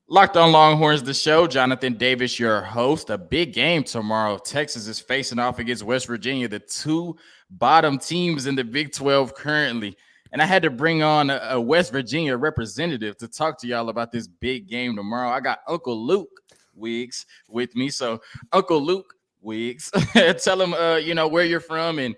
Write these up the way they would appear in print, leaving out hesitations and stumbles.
Locked on Longhorns, the show. Jonathan Davis, your host. A big game tomorrow. Texas is facing off against West Virginia, the two bottom teams in the Big 12 currently. And I had to bring on a West Virginia representative to talk to y'all about this big game tomorrow. I got Uncle Luke Wiggs with me. So, Uncle Luke Wiggs, tell him, where you're from and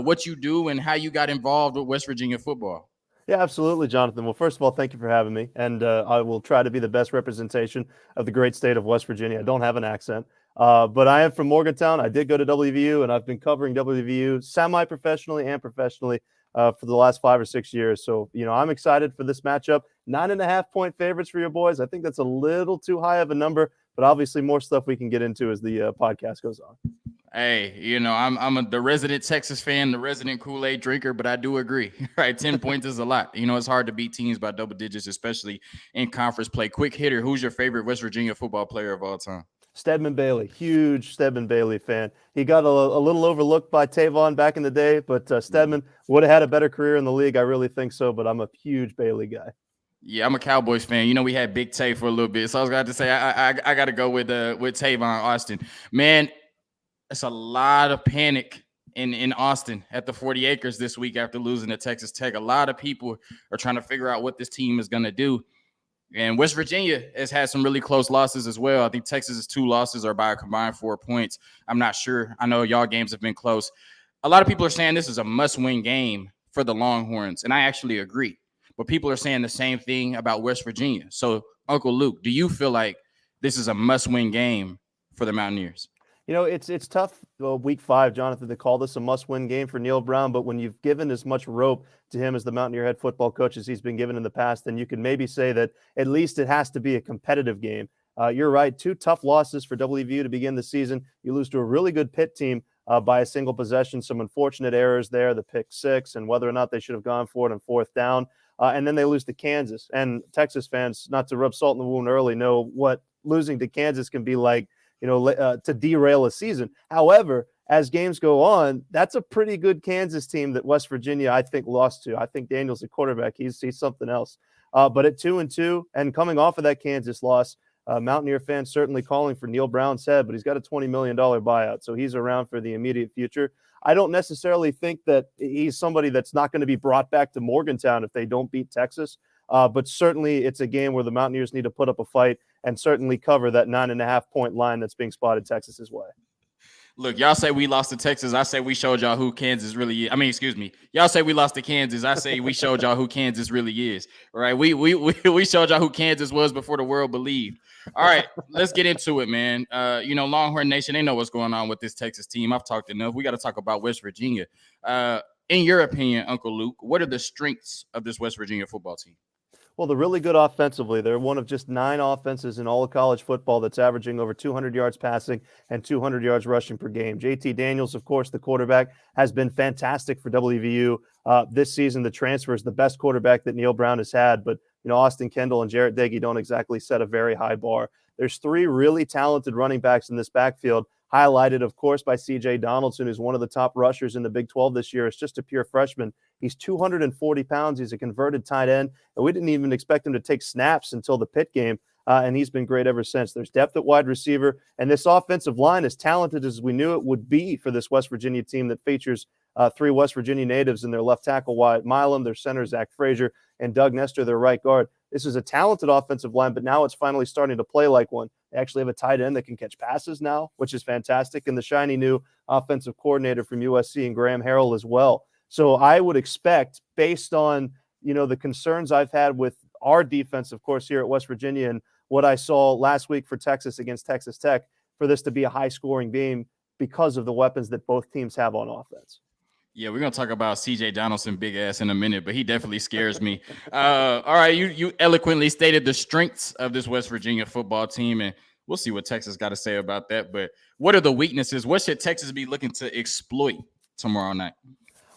what you do and how you got involved with West Virginia football. Yeah, absolutely, Jonathan. Well, first of all, thank you for having me, and I will try to be the best representation of the great state of West Virginia. I don't have an accent, but I am from Morgantown. I did go to WVU, and I've been covering WVU semi-professionally and professionally for the last 5 or 6 years. So, I'm excited for this matchup. 9.5-point favorites for your boys. I think that's a little too high of a number, but obviously more stuff we can get into as the podcast goes on. Hey, I'm the resident Texas fan, the resident Kool-Aid drinker, but I do agree. Right, 10 points is a lot. It's hard to beat teams by double digits, especially in conference play. Quick hitter, who's your favorite West Virginia football player of all time? Stedman Bailey, huge Stedman Bailey fan. He got a little overlooked by Tavon back in the day, but Stedman would have had a better career in the league. I really think so, but I'm a huge Bailey guy. Yeah, I'm a Cowboys fan. We had Big Tay for a little bit, so I was going to say I got to go with Tavon Austin. Man, it's a lot of panic in Austin at the 40 acres this week after losing to Texas Tech. A lot of people are trying to figure out what this team is going to do. And West Virginia has had some really close losses as well. I think Texas's 2 losses are by a combined 4 points. I'm not sure. I know y'all games have been close. A lot of people are saying this is a must-win game for the Longhorns, and I actually agree. But people are saying the same thing about West Virginia. So, Uncle Luke, do you feel like this is a must-win game for the Mountaineers? It's tough week 5, Jonathan, to call this a must-win game for Neal Brown, but when you've given as much rope to him as the Mountaineer head football coach as he's been given in the past, then you can maybe say that at least it has to be a competitive game. You're right, 2 tough losses for WVU to begin the season. You lose to a really good Pitt team by a single possession, some unfortunate errors there, the pick 6, and whether or not they should have gone for it on 4th down. And then they lose to Kansas. And Texas fans, not to rub salt in the wound early, know what losing to Kansas can be like, to derail a season. However, as games go on, that's a pretty good Kansas team that West Virginia, I think, lost to. I think Daniels, the quarterback, he's something else. But at 2-2 and coming off of that Kansas loss, Mountaineer fans certainly calling for Neal Brown's head, but he's got a $20 million buyout, so he's around for the immediate future. I don't necessarily think that he's somebody that's not going to be brought back to Morgantown if they don't beat Texas. But certainly it's a game where the Mountaineers need to put up a fight and certainly cover that 9.5-point line that's being spotted Texas's way. Look, y'all say we lost to Texas. I say we showed y'all who Kansas really is. I mean, excuse me. Y'all say we lost to Kansas. I say we showed y'all who Kansas really is. All right. We showed y'all who Kansas was before the world believed. All right. Let's get into it, man. Longhorn Nation, they know what's going on with this Texas team. I've talked enough. We got to talk about West Virginia. In your opinion, Uncle Luke, what are the strengths of this West Virginia football team? Well, they're really good offensively. They're one of just 9 offenses in all of college football that's averaging over 200 yards passing and 200 yards rushing per game. JT Daniels, of course, the quarterback, has been fantastic for WVU this season. The transfer is the best quarterback that Neal Brown has had, but Austin Kendall and Jarrett Deggy don't exactly set a very high bar. There's 3 really talented running backs in this backfield, highlighted, of course, by CJ Donaldson, who's one of the top rushers in the Big 12 this year. It's just a pure freshman. He's 240 pounds. He's a converted tight end, and we didn't even expect him to take snaps until the Pitt game, and he's been great ever since. There's depth at wide receiver, and this offensive line, as talented as we knew it would be for this West Virginia team that features 3 West Virginia natives in their left tackle, Wyatt Milam, their center, Zach Frazier, and Doug Nestor, their right guard. This is a talented offensive line, but now it's finally starting to play like one. They actually have a tight end that can catch passes now, which is fantastic, and the shiny new offensive coordinator from USC and Graham Harrell as well. So I would expect, based on the concerns I've had with our defense, of course, here at West Virginia, and what I saw last week for Texas against Texas Tech, for this to be a high-scoring game because of the weapons that both teams have on offense. Yeah, we're gonna talk about CJ Donaldson, big ass, in a minute, but he definitely scares me. All right, you eloquently stated the strengths of this West Virginia football team, and we'll see what Texas got to say about that. But what are the weaknesses? What should Texas be looking to exploit tomorrow night?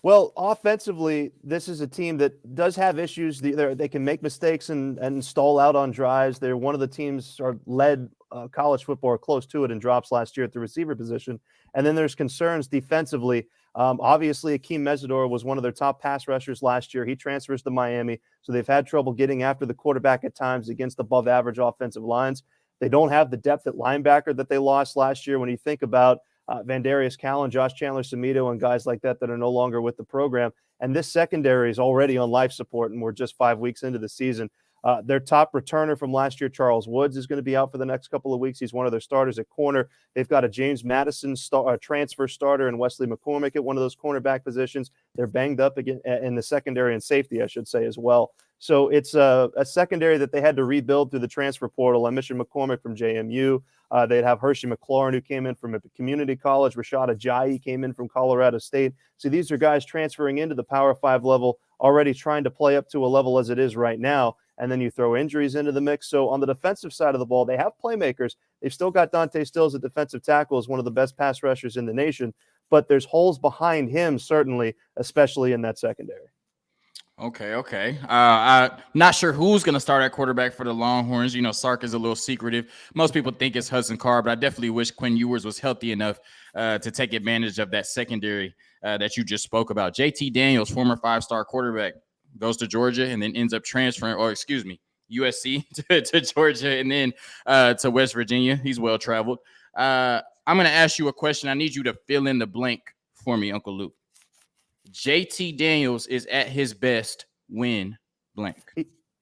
Well, offensively, this is a team that does have issues. They can make mistakes and stall out on drives. They're one of the teams are led college football or close to it in drops last year at the receiver position. And then there's concerns defensively Obviously, Akeem Mesidor was one of their top pass rushers last year. He transfers to Miami, so they've had trouble getting after the quarterback at times against above-average offensive lines. They don't have the depth at linebacker that they lost last year. When you think about Vandarius Callen, Josh Chandler-Samito, and guys like that are no longer with the program, and this secondary is already on life support, and we're just 5 weeks into the season. Their top returner from last year, Charles Woods, is going to be out for the next couple of weeks. He's one of their starters at corner. They've got a James Madison transfer starter and Wesley McCormick at one of those cornerback positions. They're banged up again in the secondary and safety, I should say, as well. So it's a secondary that they had to rebuild through the transfer portal. I mentioned McCormick from JMU. They'd have Hershey McLaurin, who came in from a community college. Rashad Ajayi came in from Colorado State. So these are guys transferring into the Power 5 level, already trying to play up to a level as it is right now. And then you throw injuries into the mix. So on the defensive side of the ball, they have playmakers. They've still got Dante Stills at defensive tackle as one of the best pass rushers in the nation. But there's holes behind him, certainly, especially in that secondary. Okay. I'm not sure who's going to start at quarterback for the Longhorns. You know, Sark is a little secretive. Most people think it's Hudson Card, but I definitely wish Quinn Ewers was healthy enough to take advantage of that secondary that you just spoke about. JT Daniels, former 5-star quarterback, goes to Georgia and then ends up transferring, USC to Georgia and then to West Virginia. He's well-traveled. I'm going to ask you a question. I need you to fill in the blank for me, Uncle Luke. JT Daniels is at his best when blank.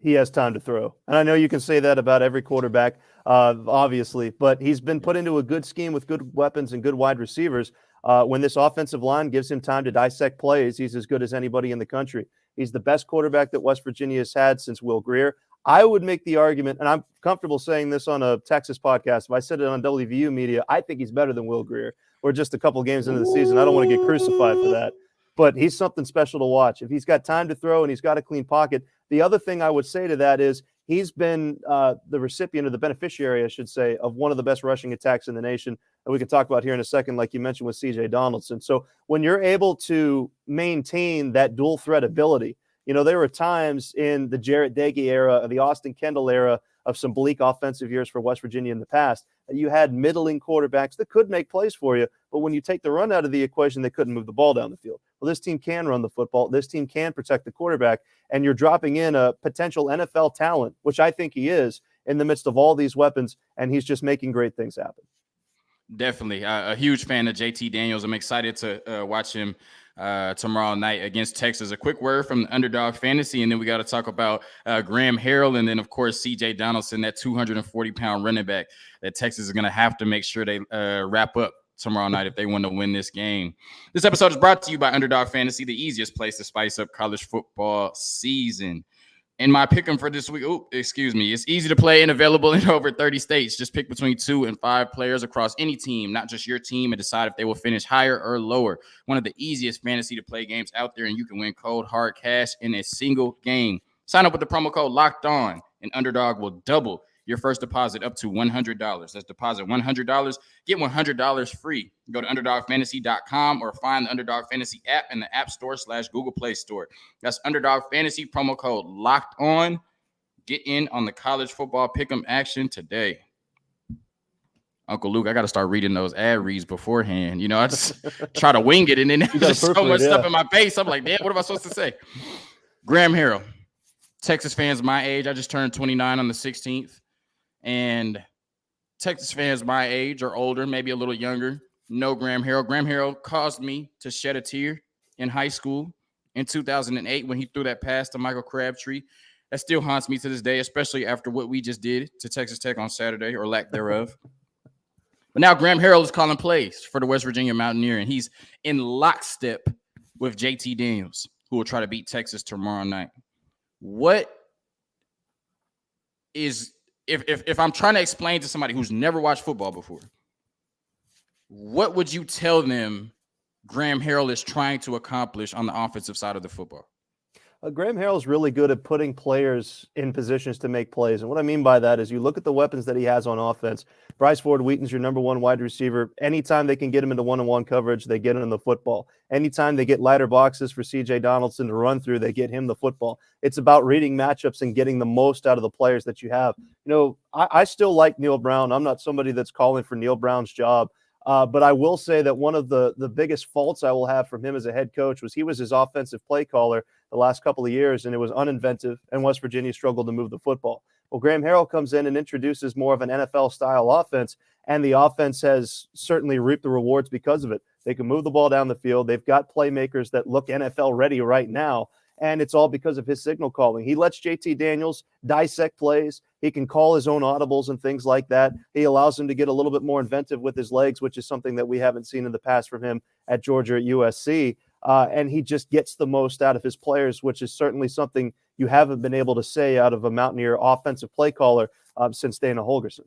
He has time to throw. And I know you can say that about every quarterback, obviously, but he's been put into a good scheme with good weapons and good wide receivers. When this offensive line gives him time to dissect plays, he's as good as anybody in the country. He's the best quarterback that West Virginia has had since Will Grier. I would make the argument, and I'm comfortable saying this on a Texas podcast. If I said it on WVU media, I think he's better than Will Grier. We're just a couple games into the season. I don't want to get crucified for that. But he's something special to watch. If he's got time to throw and he's got a clean pocket. The other thing I would say to that is he's been the recipient or the beneficiary, I should say, of one of the best rushing attacks in the nation that we can talk about here in a second, like you mentioned with CJ Donaldson. So when you're able to maintain that dual threat ability, you know, there were times in the Jarrett Dagey era, the Austin Kendall era of some bleak offensive years for West Virginia in the past, that you had middling quarterbacks that could make plays for you, but when you take the run out of the equation, they couldn't move the ball down the field. Well, this team can run the football. This team can protect the quarterback, and you're dropping in a potential NFL talent, which I think he is, in the midst of all these weapons, and he's just making great things happen. Definitely. A huge fan of JT Daniels. I'm excited to watch him tomorrow night against Texas. A quick word from the Underdog Fantasy, and then we got to talk about Graham Harrell, and then, of course, CJ Donaldson, that 240-pound running back that Texas is going to have to make sure they wrap up tomorrow night if they want to win this game. This episode is brought to you by Underdog Fantasy, the easiest place to spice up college football season. And my pick 'em for this week, it's easy to play and available in over 30 states. Just pick between 2 and 5 players across any team, not just your team, and decide if they will finish higher or lower. One of the easiest fantasy to play games out there, and you can win cold hard cash in a single game. Sign up with the promo code Locked On, and Underdog will double your first deposit up to $100. That's deposit $100, get $100 free. Go to UnderdogFantasy.com or find the Underdog Fantasy app in the App Store / Google Play Store. That's Underdog Fantasy, promo code Locked On. Get in on the college football pick'em action today. Uncle Luke, I got to start reading those ad reads beforehand. You know, I just try to wing it, and then there's so much stuff in my face. I'm like, damn, what am I supposed to say? Graham Harrell. Texas fans my age, I just turned 29 on the 16th. And Texas fans my age or older, maybe a little younger, know Graham Harrell. Graham Harrell caused me to shed a tear in high school in 2008 when he threw that pass to Michael Crabtree. That still haunts me to this day, especially after what we just did to Texas Tech on Saturday, or lack thereof. But now Graham Harrell is calling plays for the West Virginia Mountaineers, and he's in lockstep with JT Daniels, who will try to beat Texas tomorrow night. What is... If I'm trying to explain to somebody who's never watched football before, what would you tell them Graham Harrell is trying to accomplish on the offensive side of the football? Graham Harrell is really good at putting players in positions to make plays. And what I mean by that is you look at the weapons that he has on offense. Bryce Ford-Wheaton's your number one wide receiver. Anytime they can get him into one-on-one coverage, they get him the football. Anytime they get lighter boxes for CJ Donaldson to run through, they get him the football. It's about reading matchups and getting the most out of the players that you have. You know, I still like Neal Brown. I'm not somebody that's calling for Neal Brown's job. But I will say that one of the biggest faults I will have from him as a head coach was he was his offensive play caller the last couple of years, and it was uninventive, and West Virginia struggled to move the football. Well, Graham Harrell comes in and introduces more of an NFL-style offense, and the offense has certainly reaped the rewards because of it. They can move the ball down the field. They've got playmakers that look NFL ready right now, and it's all because of his signal calling. He lets JT Daniels dissect plays. He can call his own audibles and things like that. He allows him to get a little bit more inventive with his legs, which is something that we haven't seen in the past from him at Georgia at USC. And he just gets the most out of his players, which is certainly something you haven't been able to say out of a Mountaineer offensive play caller since Dana Holgorsen.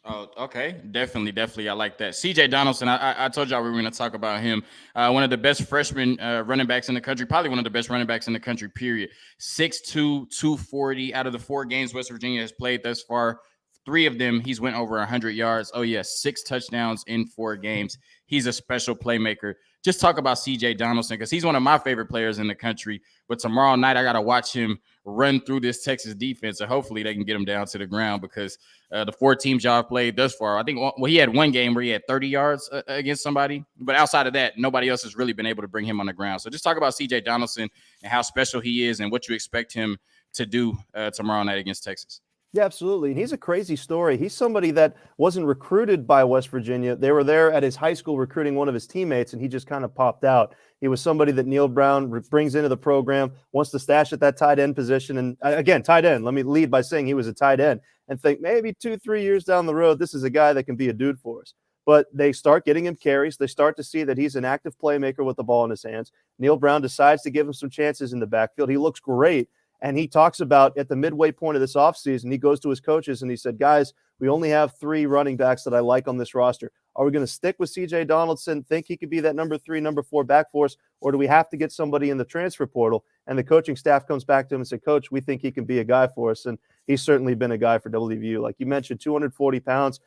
Oh, okay. Definitely. I like that. CJ Donaldson, I told y'all we were going to talk about him. One of the best freshman running backs in the country, probably one of the best running backs in the country, period. 6'2", 240 out of the 4 games West Virginia has played thus far. 3 of them, he's went over 100 yards. Oh, yeah, 6 touchdowns in 4 games. He's a special playmaker. Just talk about CJ Donaldson because he's one of my favorite players in the country. But tomorrow night, I got to watch him run through this Texas defense, and hopefully they can get him down to the ground because the 4 teams y'all have played thus far, I think he had one game where he had 30 yards against somebody. But outside of that, nobody else has really been able to bring him on the ground. So just talk about CJ Donaldson and how special he is and what you expect him to do tomorrow night against Texas. Yeah, absolutely. And he's a crazy story. He's somebody that wasn't recruited by West Virginia. They were there at his high school recruiting one of his teammates, and he just kind of popped out. He was somebody that Neal Brown brings into the program, wants to stash at that tight end position. And again, tight end, let me lead by saying he was a tight end and think maybe 2-3 years down the road, this is a guy that can be a dude for us. But they start getting him carries. They start to see that he's an active playmaker with the ball in his hands. Neal Brown decides to give him some chances in the backfield. He looks great. And he talks about at the midway point of this offseason, he goes to his coaches and he said, guys, we only have 3 running backs that I like on this roster. Are we going to stick with CJ Donaldson, think he could be that number 3, number 4 back for us, or do we have to get somebody in the transfer portal? And the coaching staff comes back to him and said, Coach, we think he can be a guy for us. And he's certainly been a guy for WVU. Like you mentioned, 240 pounds.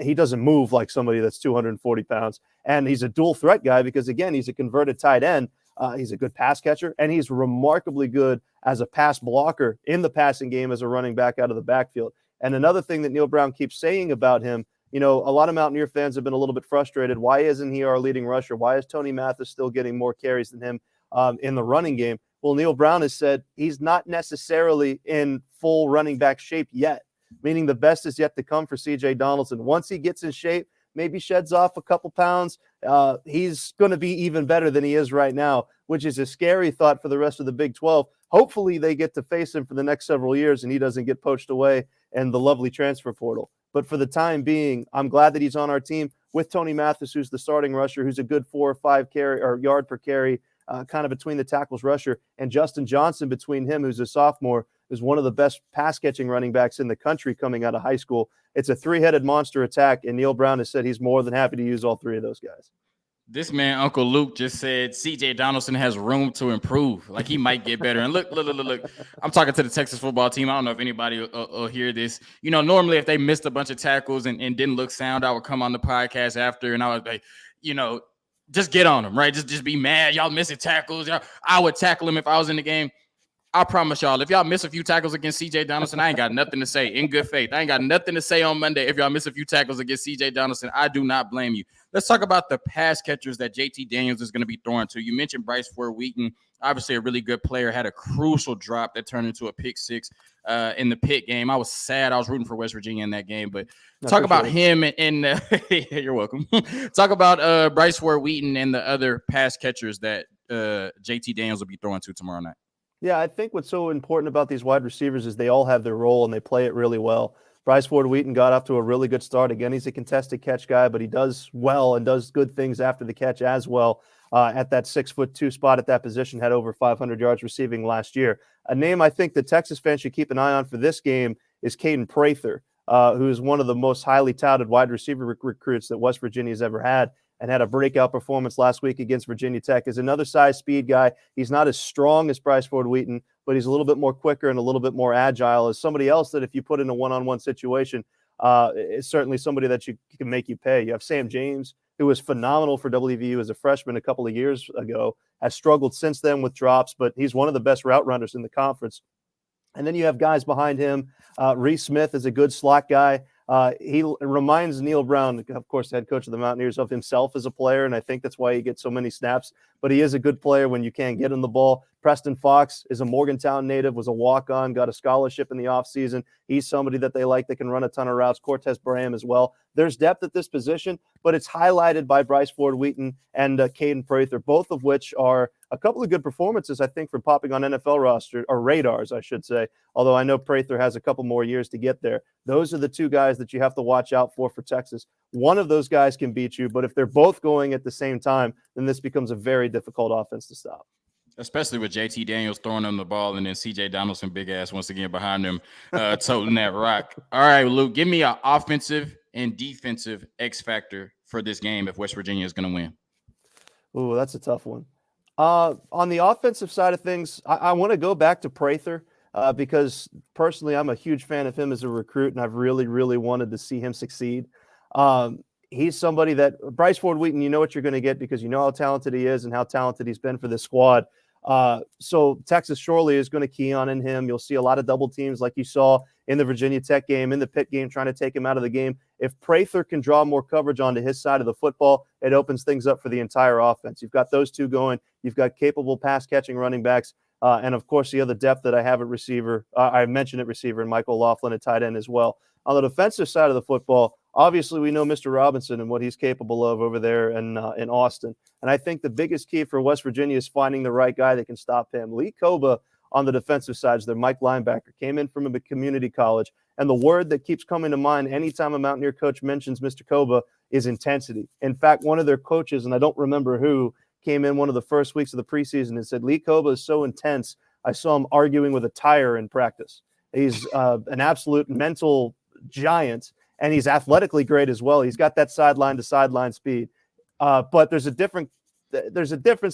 He doesn't move like somebody that's 240 pounds. And he's a dual threat guy because, again, he's a converted tight end. He's a good pass catcher, and he's remarkably good as a pass blocker in the passing game as a running back out of the backfield. And another thing that Neal Brown keeps saying about him, you know, a lot of Mountaineer fans have been a little bit frustrated. Why isn't he our leading rusher? Why is Tony Mathis still getting more carries than him in the running game? Well, Neal Brown has said he's not necessarily in full running back shape yet, meaning the best is yet to come for CJ Donaldson. Once he gets in shape, maybe sheds off a couple pounds, he's going to be even better than he is right now, which is a scary thought for the rest of the Big 12. Hopefully they get to face him for the next several years and he doesn't get poached away in the lovely transfer portal. But for the time being, I'm glad that he's on our team with Tony Mathis, who's the starting rusher, who's a good 4 or 5 carry or yard per carry, kind of between the tackles rusher, and Justin Johnson between him, who's a sophomore, is one of the best pass-catching running backs in the country coming out of high school. It's a 3-headed monster attack, and Neal Brown has said he's more than happy to use all 3 of those guys. This man, Uncle Luke, just said CJ Donaldson has room to improve. Like he might get better. And look. I'm talking to the Texas football team. I don't know if anybody will hear this. You know, normally if they missed a bunch of tackles and didn't look sound, I would come on the podcast after and I would like, you know, just get on them, right? Just be mad. Y'all missing tackles. I would tackle him if I was in the game. I promise y'all, if y'all miss a few tackles against CJ Donaldson, I ain't got nothing to say in good faith. I ain't got nothing to say on Monday if y'all miss a few tackles against CJ Donaldson. I do not blame you. Let's talk about the pass catchers that JT Daniels is going to be throwing to. You mentioned Bryce Ford-Wheaton, obviously a really good player, had a crucial drop that turned into a pick 6 in the Pitt game. I was sad. I was rooting for West Virginia in that game, but talk about him and you're welcome. Talk about Bryce Ford-Wheaton and the other pass catchers that JT Daniels will be throwing to tomorrow night. Yeah, I think what's so important about these wide receivers is they all have their role and they play it really well. Bryce Ford-Wheaton got off to a really good start. Again, he's a contested catch guy, but he does well and does good things after the catch as well. At that 6'2" spot at that position, had over 500 yards receiving last year. A name I think the Texas fans should keep an eye on for this game is Caden Prather, who is one of the most highly touted wide receiver recruits that West Virginia's ever had, and had a breakout performance last week against Virginia Tech. Is another size speed guy. He's not as strong as Bryce Ford-Wheaton, but he's a little bit more quicker and a little bit more agile. As somebody else that if you put in a one-on-one situation, is certainly somebody that can make you pay. You have Sam James, who was phenomenal for WVU as a freshman a couple of years ago, has struggled since then with drops, but he's one of the best route runners in the conference. And then you have guys behind him. Reese Smith is a good slot guy. He reminds Neal Brown, of course, head coach of the Mountaineers, of himself as a player, and I think that's why he gets so many snaps. But he is a good player when you can't get him the ball. Preston Fox is a Morgantown native, was a walk-on, got a scholarship in the offseason. He's somebody that they like that can run a ton of routes. Cortez Braham as well. There's depth at this position, but it's highlighted by Bryce Ford-Wheaton and Caden Prather, both of which are a couple of good performances, I think, for popping on NFL roster, or radars, I should say, although I know Prather has a couple more years to get there. Those are the two guys that you have to watch out for Texas. One of those guys can beat you, but if they're both going at the same time, then this becomes a very difficult offense to stop. Especially with JT Daniels throwing them the ball and then CJ Donaldson, big ass, once again behind him, toting that rock. All right, Luke, give me an offensive and defensive X factor for this game if West Virginia is going to win. Ooh, that's a tough one. On the offensive side of things, I want to go back to Prather because personally I'm a huge fan of him as a recruit, and I've really, really wanted to see him succeed. He's somebody that Bryce Ford-Wheaton, you know what you're going to get because you know how talented he is and how talented he's been for this squad. So Texas surely is going to key on in him. You'll see a lot of double teams like you saw in the Virginia Tech game, in the Pitt game, trying to take him out of the game. If Prather can draw more coverage onto his side of the football, it opens things up for the entire offense. You've got those two going. You've got capable pass-catching running backs. And, of course, the other depth that I have at receiver, I mentioned at receiver, and Michael Laughlin at tight end as well. On the defensive side of the football, obviously we know Mr. Robinson and what he's capable of over there in Austin. And I think the biggest key for West Virginia is finding the right guy that can stop him. Lee Koba on the defensive side is their Mike linebacker, came in from a community college. And the word that keeps coming to mind anytime a Mountaineer coach mentions Mr. Koba is intensity. In fact, one of their coaches, and I don't remember who, came in one of the first weeks of the preseason and said, Lee Koba is so intense, I saw him arguing with a tire in practice. He's an absolute mental giant, and he's athletically great as well. He's got that sideline to sideline speed. But there's a difference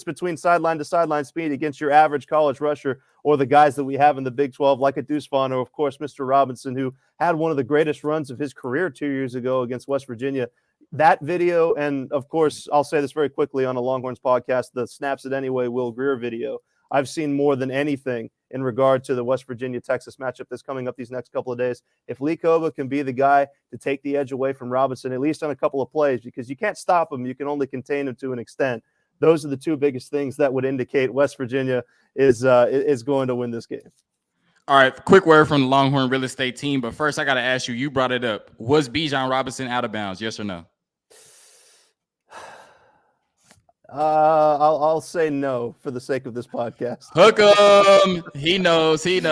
between sideline to sideline speed against your average college rusher or the guys that we have in the Big 12, like a Deuce Vaughn or, of course, Mr. Robinson, who had one of the greatest runs of his career 2 years ago against West Virginia. That video, and, of course, I'll say this very quickly on a Longhorns podcast, the Snaps It Anyway Will Greer video, I've seen more than anything in regard to the West Virginia-Texas matchup that's coming up these next couple of days. If Lee Koba can be the guy to take the edge away from Robinson, at least on a couple of plays, because you can't stop him, you can only contain him to an extent. Those are the two biggest things that would indicate West Virginia is going to win this game. All right, quick word from the Longhorn real estate team. But first, I got to ask you, you brought it up. Was Bijan Robinson out of bounds, yes or no? I'll say no for the sake of this podcast. Hook 'em. He knows. We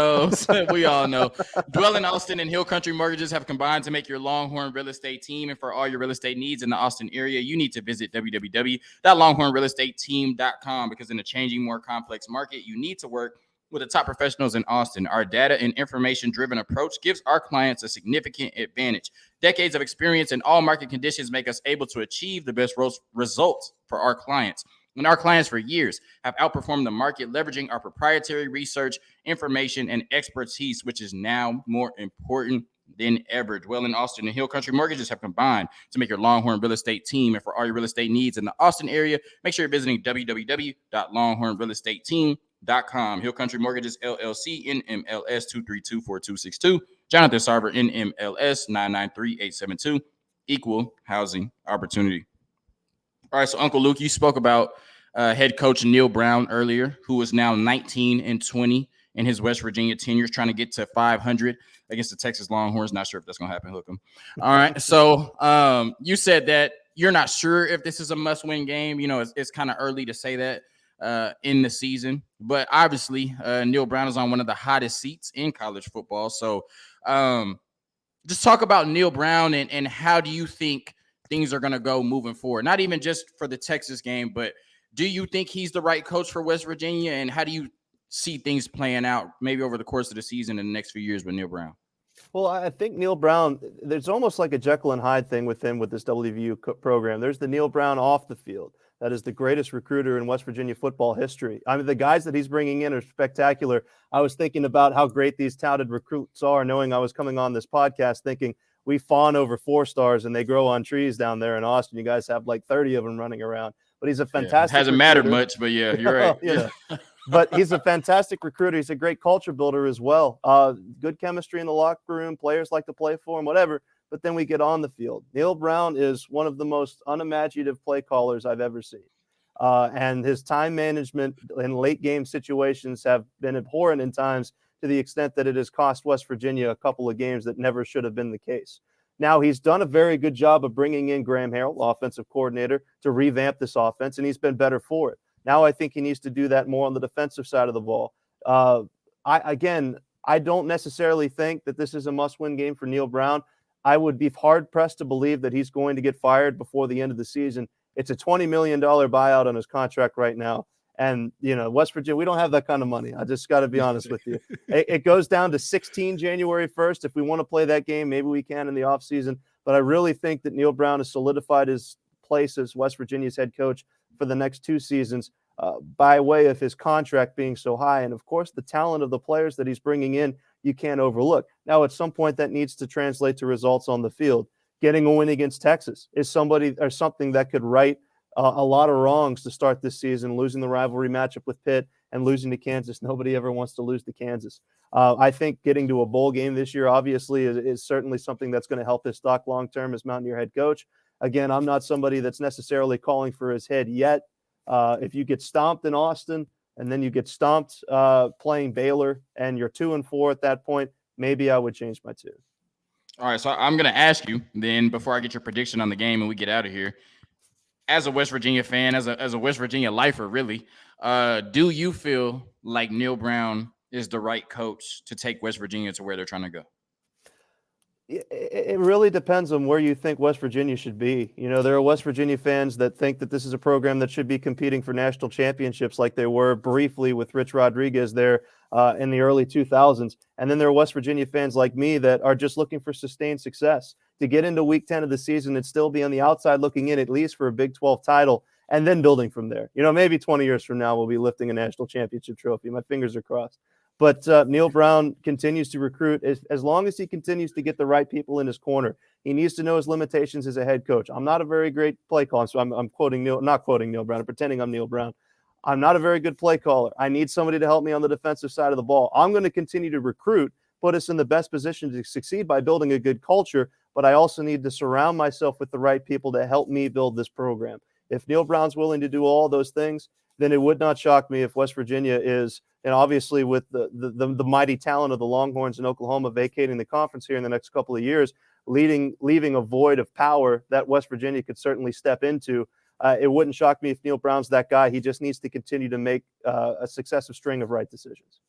all know. Dwelling Austin and Hill Country Mortgages have combined to make your Longhorn real estate team. And for all your real estate needs in the Austin area, you need to visit www.longhornrealestateteam.com because in a changing, more complex market, you need to work with the top professionals in Austin. Our data and information-driven approach gives our clients a significant advantage. Decades of experience in all market conditions make us able to achieve the best results for our clients. And our clients for years have outperformed the market, leveraging our proprietary research, information, and expertise, which is now more important than ever. Dwelling Austin and Hill Country Mortgages have combined to make your Longhorn real estate team. And for all your real estate needs in the Austin area, make sure you're visiting www.longhornrealestateteam.com. Hill Country Mortgages, LLC, NMLS 2324262. Jonathan Sarver, NMLS 993872. Equal housing opportunity. All right, so Uncle Luke, you spoke about head coach Neal Brown earlier, who is now 19-20 in his West Virginia tenure, trying to get to 500 against the Texas Longhorns. Not sure if that's going to happen, Hook 'em. All right, so you said that you're not sure if this is a must-win game. You know, it's kind of early to say that in the season, but obviously Neal Brown is on one of the hottest seats in college football. So just talk about Neal Brown and how do you think things are going to go moving forward? Not even just for the Texas game, but do you think he's the right coach for West Virginia? And how do you see things playing out maybe over the course of the season in the next few years with Neal Brown? Well, I think Neal Brown, there's almost like a Jekyll and Hyde thing with him with this WVU program. There's the Neal Brown off the field. That is the greatest recruiter in West Virginia football history. I mean, the guys that he's bringing in are spectacular. I was thinking about how great these touted recruits are, knowing I was coming on this podcast, thinking we fawn over 4-stars and they grow on trees down there in Austin. You guys have like 30 of them running around. But he's a fantastic Hasn't recruiter. mattered much, but yeah, you're right. Yeah. But he's a fantastic recruiter. He's a great culture builder as well. Good chemistry in the locker room. Players like to play for him, whatever. But then we get on the field. Neal Brown is one of the most unimaginative play callers I've ever seen. And his time management in late game situations have been abhorrent in times, to the extent that it has cost West Virginia a couple of games that never should have been the case. Now, he's done a very good job of bringing in Graham Harrell, offensive coordinator, to revamp this offense, and he's been better for it. Now I think he needs to do that more on the defensive side of the ball. I don't necessarily think that this is a must-win game for Neal Brown. I would be hard-pressed to believe that he's going to get fired before the end of the season. It's a $20 million buyout on his contract right now. And, West Virginia, we don't have that kind of money. I just got to be honest with you. It goes down to 16 January 1st. If we want to play that game, maybe we can in the offseason. But I really think that Neal Brown has solidified his place as West Virginia's head coach for the next 2 seasons by way of his contract being so high. And, of course, the talent of the players that he's bringing in, you can't overlook. Now, at some point, that needs to translate to results on the field. Getting a win against Texas is something that could right a lot of wrongs to start this season, losing the rivalry matchup with Pitt and losing to Kansas. Nobody ever wants to lose to Kansas. I think getting to a bowl game this year, obviously, is certainly something that's going to help his stock long-term as Mountaineer head coach. Again, I'm not somebody that's necessarily calling for his head yet. If you get stomped in Austin and then you get stomped playing Baylor and you're 2-4 at that point, maybe I would change my tune. All right, so I'm going to ask you then, before I get your prediction on the game and we get out of here, as a West Virginia fan, as a West Virginia lifer, really, do you feel like Neal Brown is the right coach to take West Virginia to where they're trying to go? It really depends on where you think West Virginia should be. There are West Virginia fans that think that this is a program that should be competing for national championships like they were briefly with Rich Rodriguez there in the early 2000s. And then there are West Virginia fans like me that are just looking for sustained success to get into week 10 of the season and still be on the outside looking in at least for a Big 12 title and then building from there. Maybe 20 years from now we'll be lifting a national championship trophy. My fingers are crossed. But Neal Brown continues to recruit as long as he continues to get the right people in his corner. He needs to know his limitations as a head coach. I'm not a very great play caller, so I'm quoting not quoting Neal Brown. I'm pretending I'm Neal Brown. I'm not a very good play caller. I need somebody to help me on the defensive side of the ball. I'm going to continue to recruit, put us in the best position to succeed by building a good culture, but I also need to surround myself with the right people to help me build this program. If Neal Brown's willing to do all those things, then it would not shock me if West Virginia is, and obviously with the mighty talent of the Longhorns in Oklahoma vacating the conference here in the next couple of years, leaving a void of power that West Virginia could certainly step into. It wouldn't shock me if Neal Brown's that guy. He just needs to continue to make a successive string of right decisions.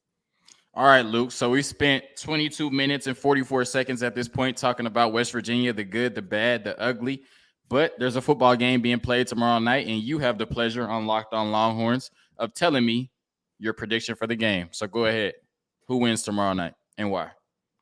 All right, Luke. So we spent 22 minutes and 44 seconds at this point talking about West Virginia, the good, the bad, the ugly. But there's a football game being played tomorrow night, and you have the pleasure on Locked On Longhorns of telling me your prediction for the game. So go ahead. Who wins tomorrow night and why?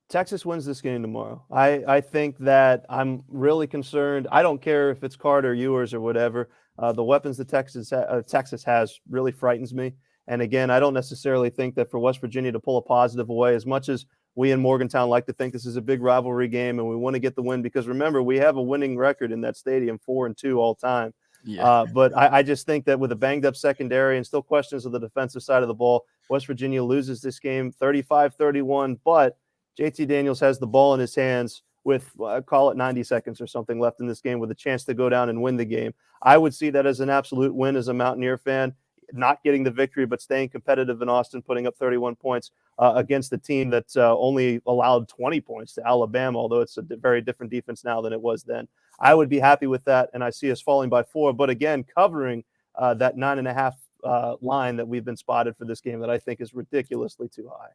Texas wins this game tomorrow. I think that I'm really concerned. I don't care if it's Card or Ewers or whatever. The weapons that Texas has really frightens me. And again, I don't necessarily think that for West Virginia to pull a positive away, as much as we in Morgantown like to think this is a big rivalry game and we want to get the win, because remember, we have a winning record in that stadium, 4-2 all time. Yeah. But I just think that with a banged up secondary and still questions of the defensive side of the ball, West Virginia loses this game 35-31, but JT Daniels has the ball in his hands with, call it 90 seconds or something left in this game with a chance to go down and win the game. I would see that as an absolute win as a Mountaineer fan, not getting the victory, but staying competitive in Austin, putting up 31 points against the team that only allowed 20 points to Alabama, although it's a very different defense now than it was then. I would be happy with that, and I see us falling by 4, but again, covering that 9.5 line that we've been spotted for this game that I think is ridiculously too high.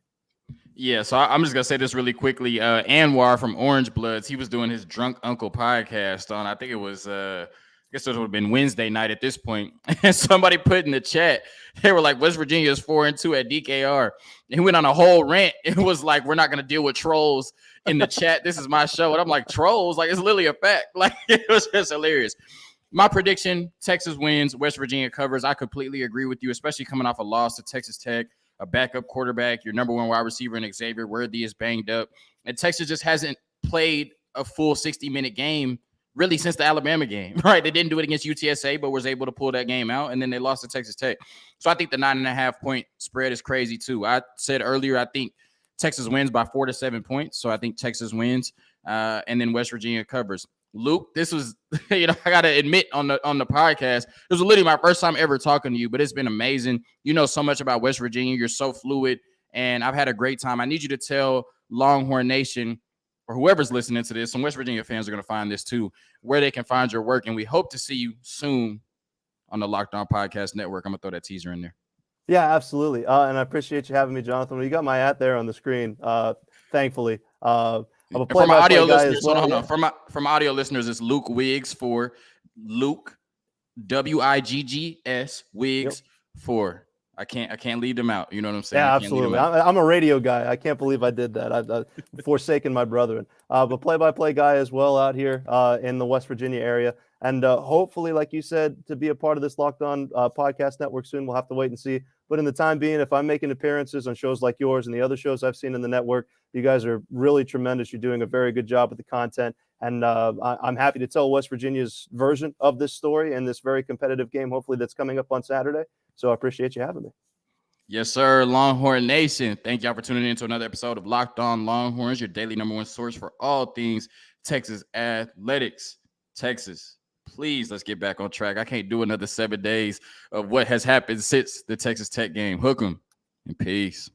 Yeah, so I'm just going to say this really quickly. Anwar from Orange Bloods, he was doing his Drunk Uncle podcast on, I think it was I guess it would have been Wednesday night at this point. And somebody put in the chat, they were like, West Virginia is 4-2 at DKR. And he went on a whole rant. It was like, we're not going to deal with trolls in the chat. This is my show. And I'm like, trolls? Like, it's literally a fact. Like, it was just hilarious. My prediction, Texas wins, West Virginia covers. I completely agree with you, especially coming off a loss to Texas Tech, a backup quarterback, your number one wide receiver in Xavier Worthy is banged up. And Texas just hasn't played a full 60-minute game really since the Alabama game, right? They didn't do it against UTSA, but was able to pull that game out, and then they lost to Texas Tech. So I think the 9.5 point spread is crazy too. I said earlier, I think Texas wins by 4 to 7 points. So I think Texas wins, and then West Virginia covers. Luke, this was, I got to admit on the podcast, it was literally my first time ever talking to you, but it's been amazing. You know so much about West Virginia. You're so fluid, and I've had a great time. I need you to tell Longhorn Nation, or whoever's listening to this, some West Virginia fans are going to find this too, where they can find your work. And we hope to see you soon on the Locked On Podcast Network. I'm going to throw that teaser in there. Yeah, absolutely. And I appreciate you having me, Jonathan. You got my at there on the screen, thankfully. I'm a play-by-play guy as well. Hold on. From audio listeners, it's Luke Wiggs for Luke, Wiggs, Wiggs for. I can't leave them out. You know what I'm saying? Yeah, absolutely. I'm a radio guy. I can't believe I did that. I've forsaken my brethren. But play-by-play guy as well out here in the West Virginia area. And hopefully, like you said, to be a part of this Locked On Podcast Network soon. We'll have to wait and see. But in the time being, if I'm making appearances on shows like yours and the other shows I've seen in the network, you guys are really tremendous. You're doing a very good job with the content. And I'm happy to tell West Virginia's version of this story and this very competitive game, hopefully, that's coming up on Saturday. So I appreciate you having me. Yes, sir. Longhorn Nation. Thank y'all for tuning in to another episode of Locked On Longhorns, your daily #1 source for all things Texas athletics. Texas, please, let's get back on track. I can't do another 7 days of what has happened since the Texas Tech game. Hook 'em and peace.